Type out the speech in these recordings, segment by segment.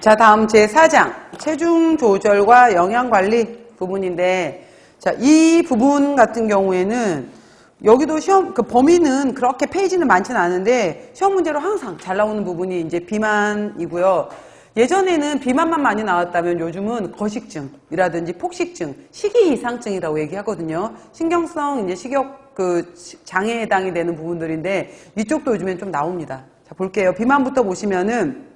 자, 다음 제4장 체중 조절과 영양 관리 부분인데, 자, 이 부분 같은 경우에는 여기도 시험 그 범위는 그렇게 페이지는 많지는 않은데 시험 문제로 항상 잘 나오는 부분이 이제 비만이고요. 예전에는 비만만 많이 나왔다면 요즘은 거식증이라든지 폭식증, 식이 이상증이라고 얘기하거든요. 신경성 이제 식욕 그 장애에 해당이 되는 부분들인데 이쪽도 요즘엔 좀 나옵니다. 자, 볼게요. 비만부터 보시면은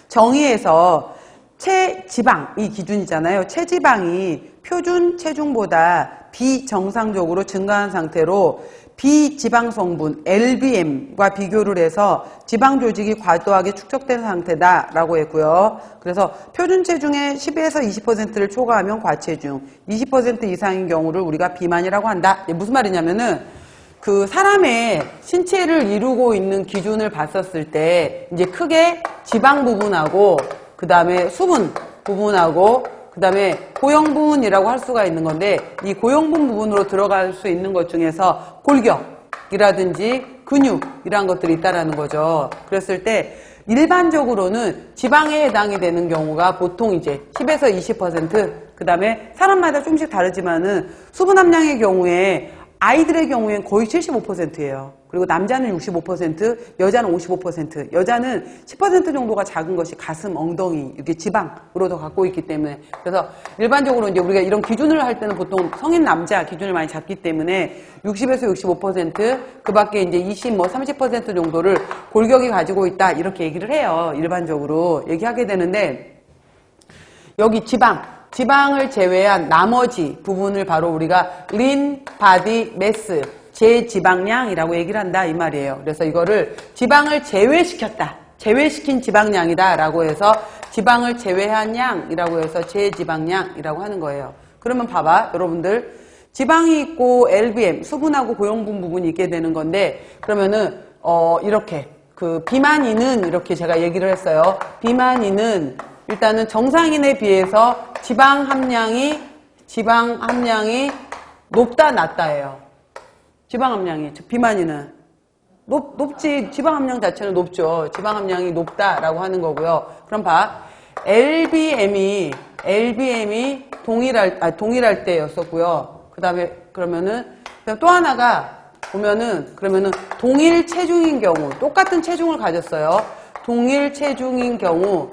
정의에서 체지방이 기준이잖아요. 체지방이 표준 체중보다 비정상적으로 증가한 상태로 비지방 성분 LBM과 비교를 해서 지방 조직이 과도하게 축적된 상태다라고 했고요. 그래서 표준 체중의 10에서 20%를 초과하면 과체중, 20% 이상인 경우를 우리가 비만이라고 한다. 무슨 말이냐면은 그 사람의 신체를 이루고 있는 기준을 봤었을 때 이제 크게 지방 부분하고 그 다음에 수분 부분하고 그 다음에 고형분이라고 할 수가 있는 건데 이 고형분 부분으로 들어갈 수 있는 것 중에서 골격이라든지 근육이란 것들이 있다라는 거죠. 그랬을 때 일반적으로는 지방에 해당이 되는 경우가 보통 이제 10에서 20%, 그 다음에 사람마다 조금씩 다르지만은 수분 함량의 경우에 아이들의 경우엔 거의 75%예요. 그리고 남자는 65%, 여자는 55%, 여자는 10% 정도가 작은 것이 가슴, 엉덩이, 이렇게 지방으로 더 갖고 있기 때문에. 그래서 일반적으로 이제 우리가 이런 기준을 할 때는 보통 성인 남자 기준을 많이 잡기 때문에 60에서 65%, 그 밖에 이제 20, 30% 정도를 골격이 가지고 있다. 이렇게 얘기를 해요. 일반적으로 얘기하게 되는데, 여기 지방을 제외한 나머지 부분을 바로 우리가 lean body mass, 제지방량이라고 얘기를 한다 이 말이에요. 그래서 이거를 지방을 제외시켰다, 제외시킨 지방량이다 라고 해서 지방을 제외한 양이라고 해서 제지방량이라고 하는 거예요. 그러면 봐봐 여러분들, 지방이 있고 LBM, 수분하고 고형분 부분이 있게 되는 건데, 그러면은 이렇게 그 비만인은 이렇게 제가 얘기를 했어요. 비만인은 일단은 정상인에 비해서 지방 함량이 높다 낮다예요. 지방 함량이, 비만인은 높지, 지방 함량 자체는 높죠. 지방 함량이 높다라고 하는 거고요. 그럼 봐, LBM이 동일할 때였었고요. 그 다음에 그러면은 또 하나가 보면은 그러면은 동일 체중인 경우, 똑같은 체중을 가졌어요. 동일 체중인 경우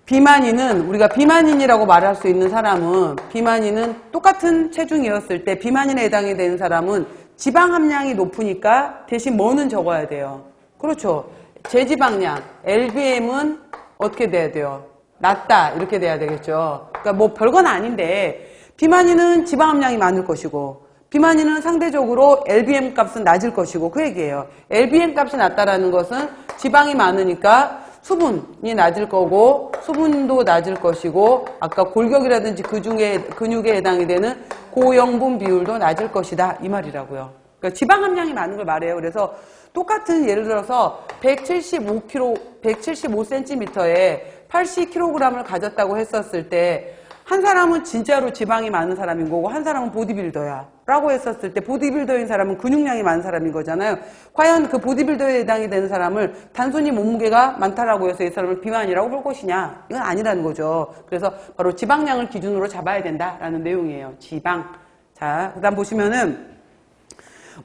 비만인은, 우리가 비만인이라고 말할 수 있는 사람은, 비만인은 똑같은 체중이었을 때 비만인에 해당이 되는 사람은 지방 함량이 높으니까 대신 뭐는 적어야 돼요. 그렇죠. 제지방량, LBM은 어떻게 돼야 돼요? 낮다, 이렇게 돼야 되겠죠. 그러니까 뭐 별건 아닌데, 비만인은 지방 함량이 많을 것이고, 비만인은 상대적으로 LBM 값은 낮을 것이고, 그 얘기예요. LBM 값이 낮다라는 것은 지방이 많으니까 수분이 낮을 거고, 수분도 낮을 것이고, 아까 골격이라든지 근육에 해당이 되는 고형분 비율도 낮을 것이다 이 말이라고요. 그러니까 지방 함량이 많은 걸 말해요. 그래서 똑같은, 예를 들어서 175cm에 80kg을 가졌다고 했었을 때 한 사람은 진짜로 지방이 많은 사람인 거고 한 사람은 보디빌더야 라고 했었을 때, 보디빌더인 사람은 근육량이 많은 사람인 거잖아요. 과연 그 보디빌더에 해당이 되는 사람을 단순히 몸무게가 많다라고 해서 이 사람을 비만이라고 볼 것이냐? 이건 아니라는 거죠. 그래서 바로 지방량을 기준으로 잡아야 된다라는 내용이에요. 지방. 자, 그 다음 보시면은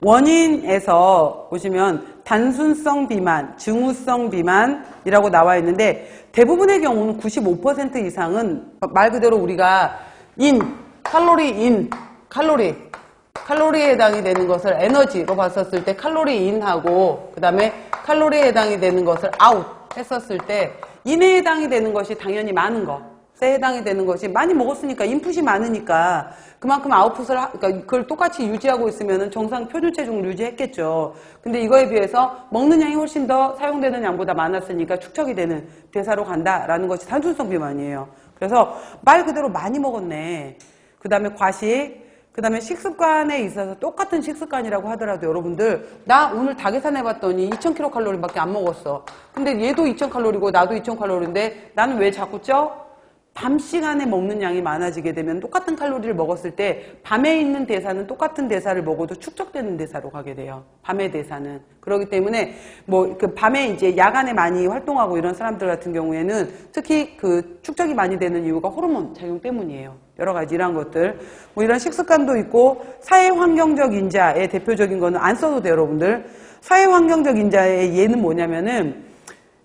원인에서 보시면 단순성 비만, 증후성 비만이라고 나와 있는데, 대부분의 경우는 95% 이상은 말 그대로 우리가 칼로리에 해당이 되는 것을 에너지로 봤었을 때 칼로리 인하고, 그 다음에 칼로리에 해당이 되는 것을 아웃 했었을 때 인에 해당이 되는 것이 당연히 많은 거, 에 해당이 되는 것이 많이 먹었으니까, 인풋이 많으니까 그만큼 아웃풋을, 그러니까 그걸 똑같이 유지하고 있으면 정상 표준 체중을 유지했겠죠. 근데 이거에 비해서 먹는 양이 훨씬 더 사용되는 양보다 많았으니까 축적이 되는 대사로 간다라는 것이 단순성 비만이에요. 그래서 말 그대로 많이 먹었네. 그 다음에 과식, 그 다음에 식습관에 있어서 똑같은 식습관이라고 하더라도 여러분들, 나 오늘 다 계산해봤더니 2000kcal 밖에 안 먹었어. 근데 얘도 2000칼로리고 나도 2000칼로리인데 나는 왜 자꾸 쪄? 밤 시간에 먹는 양이 많아지게 되면 똑같은 칼로리를 먹었을 때 밤에 있는 대사는 똑같은 대사를 먹어도 축적되는 대사로 가게 돼요. 밤의 대사는. 그렇기 때문에 뭐 그 밤에 이제 야간에 많이 활동하고 이런 사람들 같은 경우에는 특히 그 축적이 많이 되는 이유가 호르몬 작용 때문이에요. 여러 가지 이런 것들. 뭐 이런 식습관도 있고 사회 환경적 인자의 대표적인 거는 안 써도 돼요, 여러분들. 사회 환경적 인자의 예는 뭐냐면은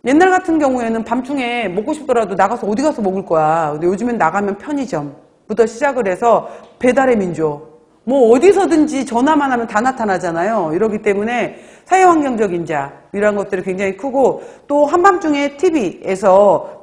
옛날 같은 경우에는 밤중에 먹고 싶더라도 나가서 어디 가서 먹을 거야. 근데 요즘엔 나가면 편의점부터 시작을 해서 배달의 민족. 뭐 어디서든지 전화만 하면 다 나타나잖아요. 이러기 때문에 사회환경적 인자 이런 것들이 굉장히 크고 또 한밤중에 TV에서